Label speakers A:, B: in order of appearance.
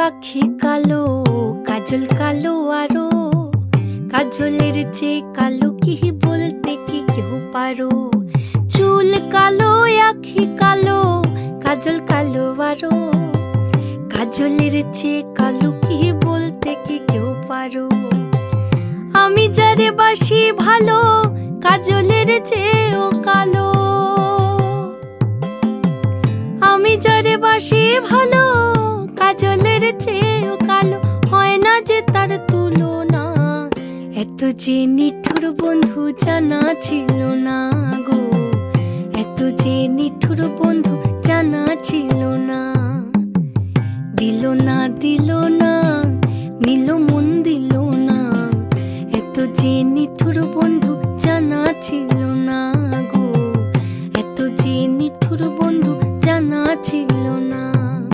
A: আখি কালো, কাজল কালো আরো, কাজলের চেয়ে কালো কি বলতে কি কেউ পারো? চুল কালো, আখি কালো, কাজল কালো আরো, কাজলের চেয়ে কালো কি বলতে কি কেউ পারো? আমি যারে বাসি ভালো, কাজলের চেয়েও কালো। আমি যারে বাসি ভালো, কাজলের চেয়েও কালো, হয় না যে তার তুলনা। এত যে নিঠুর বন্ধু জানা ছিল না গো, এত যে নিঠুর বন্ধু জানা ছিল না।